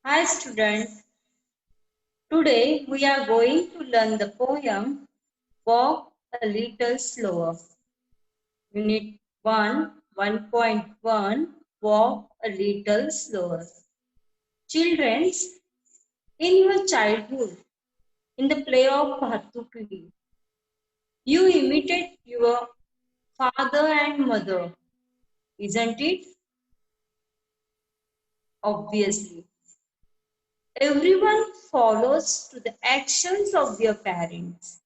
Hi students, today we are going to learn the poem Walk a Little Slower. Unit 1, 1.1 Walk a Little Slower. Children, in your childhood, in the play of Bhatukli, you imitate your father and mother, isn't it? Obviously. Everyone follows to the actions of their parents.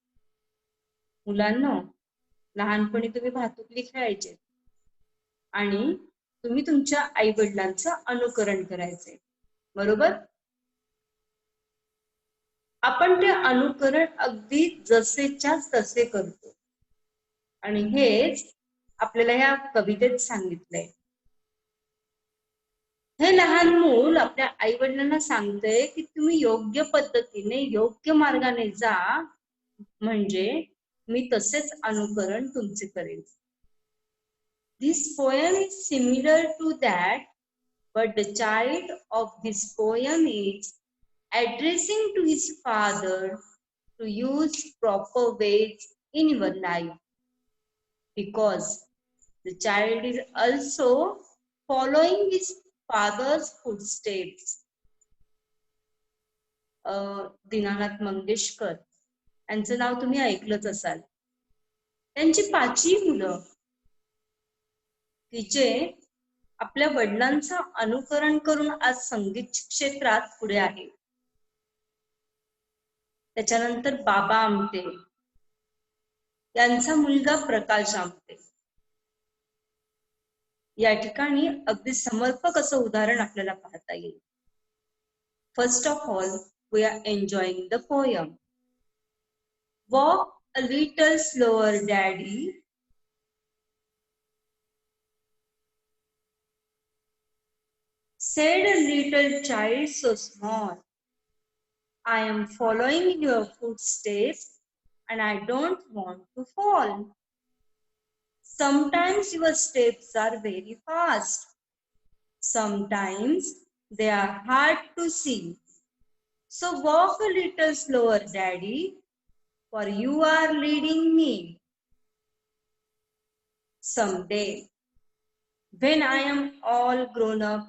मुलांनो, लहानपणी तुम्ही भातुकली खेळायचे आणि तुम्ही तुमच्या आई वडिलांचं अनुकरण करायचे, बरोबर? आपण ते अनुकरण अगदी जसेच्या तसे करतो आणि हेच आपल्याला या कवितेत सांगितलंय. हे लहान मूल आपल्या आई वडिलांना सांगतंय की तुम्ही योग्य पद्धतीने योग्य मार्गाने जा, म्हणजे मी तसेच अनुकरण तुमचे करेन. This poem is similar to that, but the child of this poem is addressing to his father to use proper ways in your life, because the child is also following his father's footsteps. Dinanath Mangeshkar यांचं नाव तुम्ही ऐकलंच असाल. त्यांची 5 मुलं की जे आपल्या वडिलांचं अनुकरण करून आज संगीत क्षेत्रात पुढे आहे. त्याच्यानंतर बाबा आमटे यांचा मुलगा प्रकाश आमटे. या ठिकाणी अगदी समर्पक असं उदाहरण आपल्याला पाहता येईल. First of all, we are enjoying the poem. Walk a little slower daddy, said a little child so small, I am following in your footsteps and I don't want to fall. Sometimes your steps are very fast. Sometimes they are hard to see. So walk a little slower, Daddy, for you are leading me. Someday, when I am all grown up,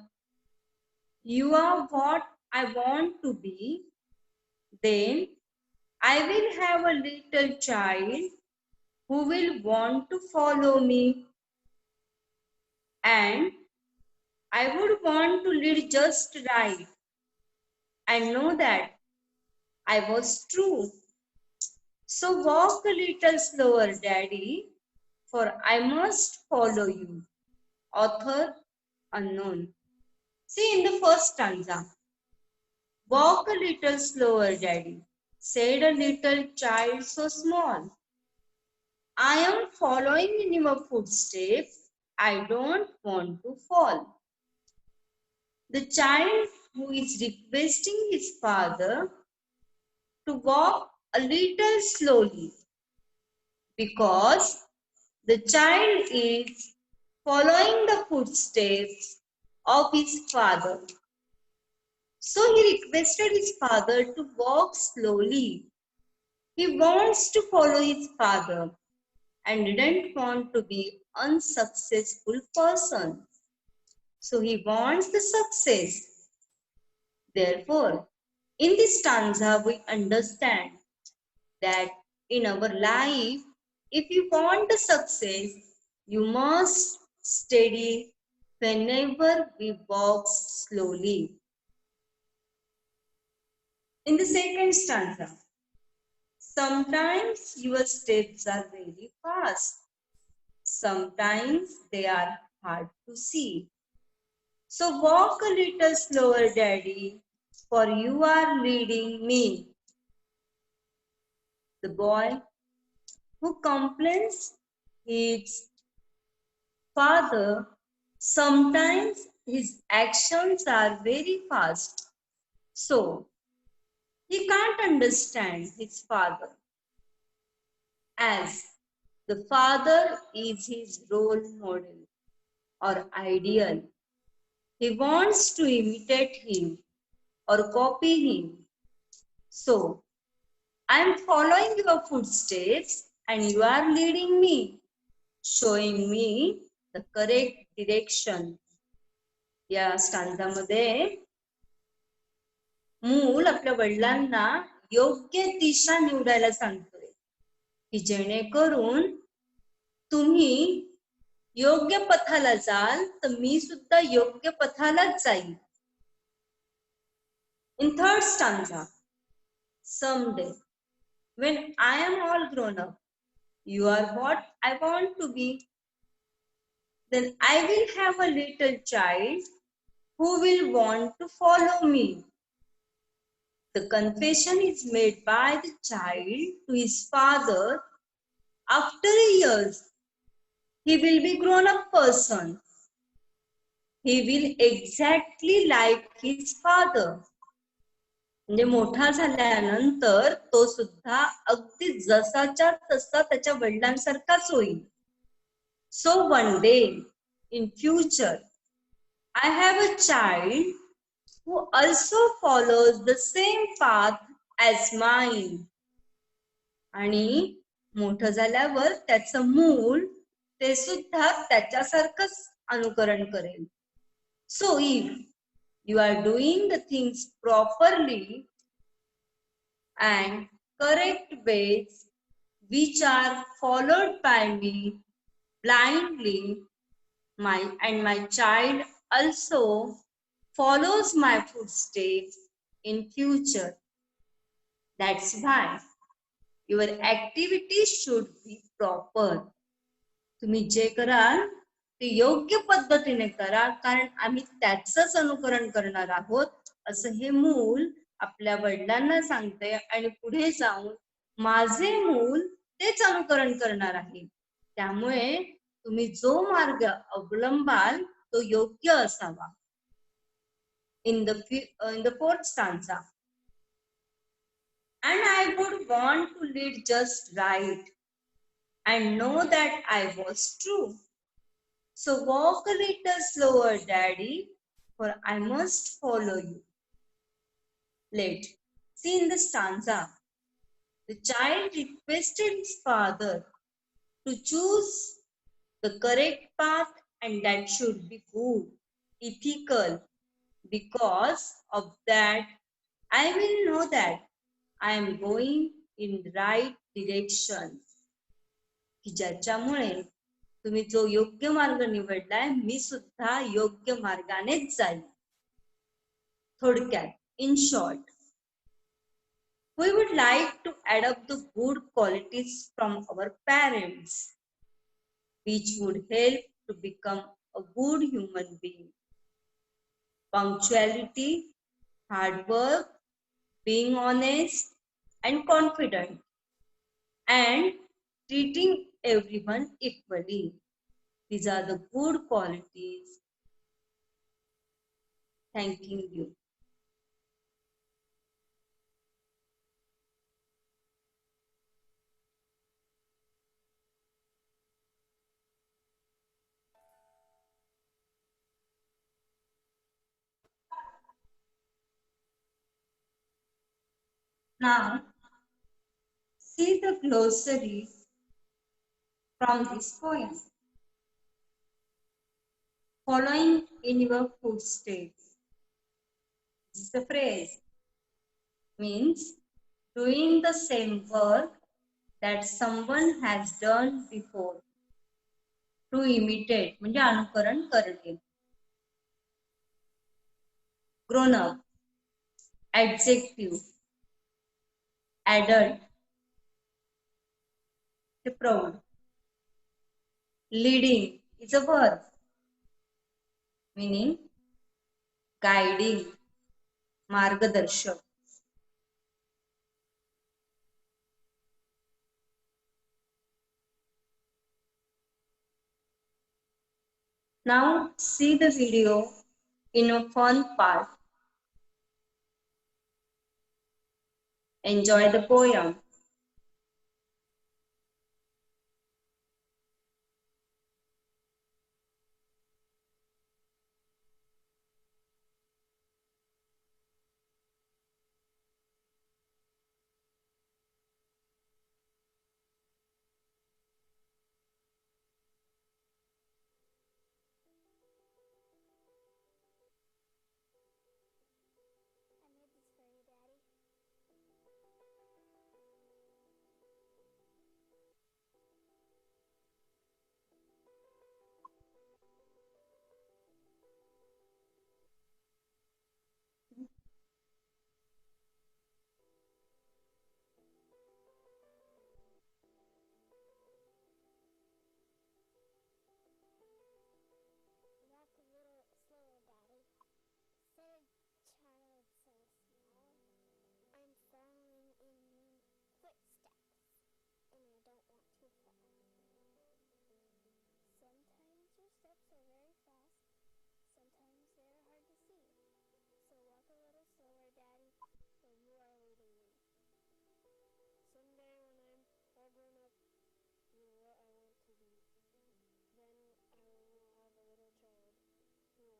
you are what I want to be. Then I will have a little child who will want to follow me. And I would want to lead just right. I know that I was true. So walk a little slower, Daddy, for I must follow you. Author unknown. See in the first stanza. Walk a little slower, Daddy, said a little child so small. I am following in your footsteps. I don't want to fall. The child who is requesting his father to walk a little slowly, because the child is following the footsteps of his father. So he requested his father to walk slowly. He wants to follow his father and didn't want to be unsuccessful person. So he wants the success. Therefore, in this stanza, we understand that in our life, if you want the success, you must steady whenever we walk slowly. In the second stanza, sometimes your steps are very fast. Sometimes they are hard to see. So walk a little slower, Daddy, for you are leading me. The boy who complains his father, sometimes his actions are very fast. So he can't understand his father, as the father is his role model or ideal. He wants to imitate him or copy him. So, I am following your footsteps and you are leading me, showing me the correct direction. या स्टांजामध्ये मूल आपल्या वडिलांना योग्य दिशा निवडायला सांगतोय की जेणेकरून तुम्ही योग्य पथाला जाल तर मी सुद्धा योग्य पथालाच जाईल. In third stanza, someday when I am all grown up, you are what I want to be. Then I will have a little child who will want to follow me. The confession is made by the child to his father. After years, he will be grown-up person. He will exactly like his father. म्हणजे मोठा झाल्यानंतर तो सुद्धा अगदी जसाच्या तसा त्याच्या वडिलांसारखाच होईल. So one day in future, I have a child who also follows the same path as mine. आणि मोठं झाल्यावर त्याचं मूल ते सुद्धा त्याच्यासारखंच अनुकरण करेल. So if you are doing the things properly and correct ways which are followed by me blindly, my child also follows my footsteps in future. That's why your activity should be proper. तुम्ही जे कराल ते योग्य पद्धतीने करा, कारण आम्ही त्याचंच अनुकरण करणार आहोत असं हे मूल आपल्या वडिलांना सांगते आणि पुढे जाऊन माझे मूल तेच अनुकरण करणार आहे. त्यामुळे तुम्ही जो मार्ग अवलंबाल तो योग्य असावा. In the fourth stanza, and I would want to lead just right and know that I was true. So walk a little slower, Daddy, for I must follow you. Let see in the stanza, the child requested his father to choose the correct path, and that should be good, ethical. Because of that, I will know that I am going in the right direction. की ज्याच्यामुळे तुम्ही जो योग्य मार्ग निवडलाय मी सुद्धा योग्य मार्गानेच जाईल. थोडक्यात, in short, we would like to adopt the good qualities from our parents, which would help to become a good human being. Punctuality, hard work, being honest and confident, and treating everyone equally. These are the good qualities. Thanking you. Now, see the glossary from this poem. Following in your footsteps. This is the phrase. Means doing the same work that someone has done before. To imitate म्हणजे अनुकरण करणे. Grown up. Adjective. Adult. Proud. Leading is a verb. Meaning guiding. मार्गदर्शक. Now see the video in a fun part. Enjoy the poem. footsteps, and I don't want to fall. Sometimes your steps are very fast, sometimes they are hard to see. So walk a little slower, Daddy, for you are leading me. Someday when I'm all grown up, you're what I want to be. Then I will have a little child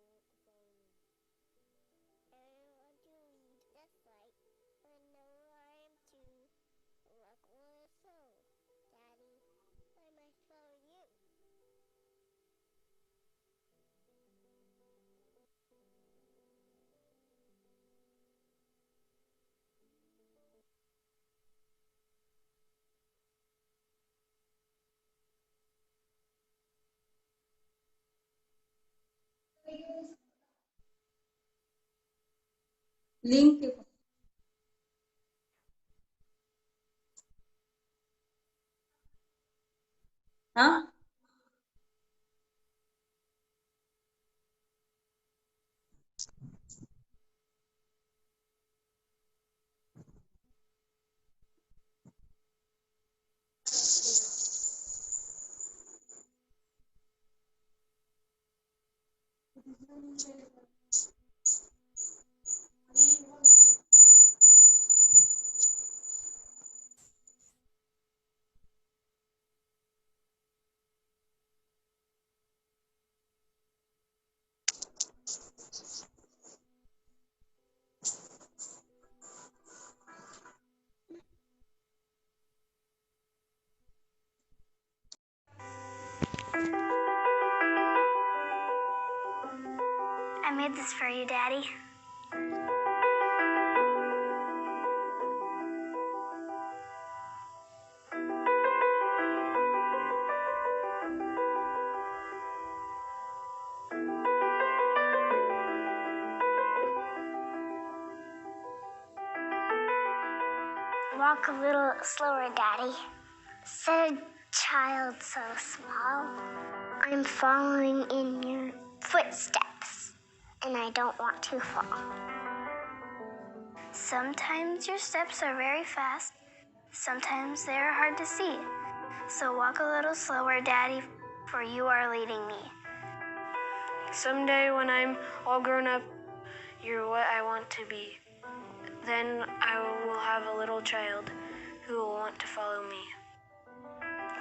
who will want to follow me. I want to lead this light, but no, I am too. Walk a little slow, Daddy, I must follow you. Link हाँ I made this for you, Daddy. Walk a little slower, Daddy, said a child so small. I'm following in your footsteps, and I don't want to fall. Sometimes your steps are very fast, sometimes they are hard to see. So walk a little slower, Daddy, for you are leading me. Someday when I'm all grown up, you're what I want to be. Then I will have a little child who will want to follow me.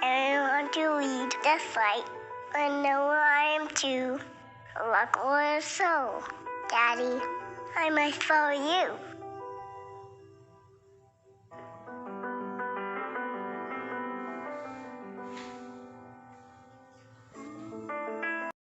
I want to lead this light. I know where I am too. Walk a little slow, Daddy, I must follow you.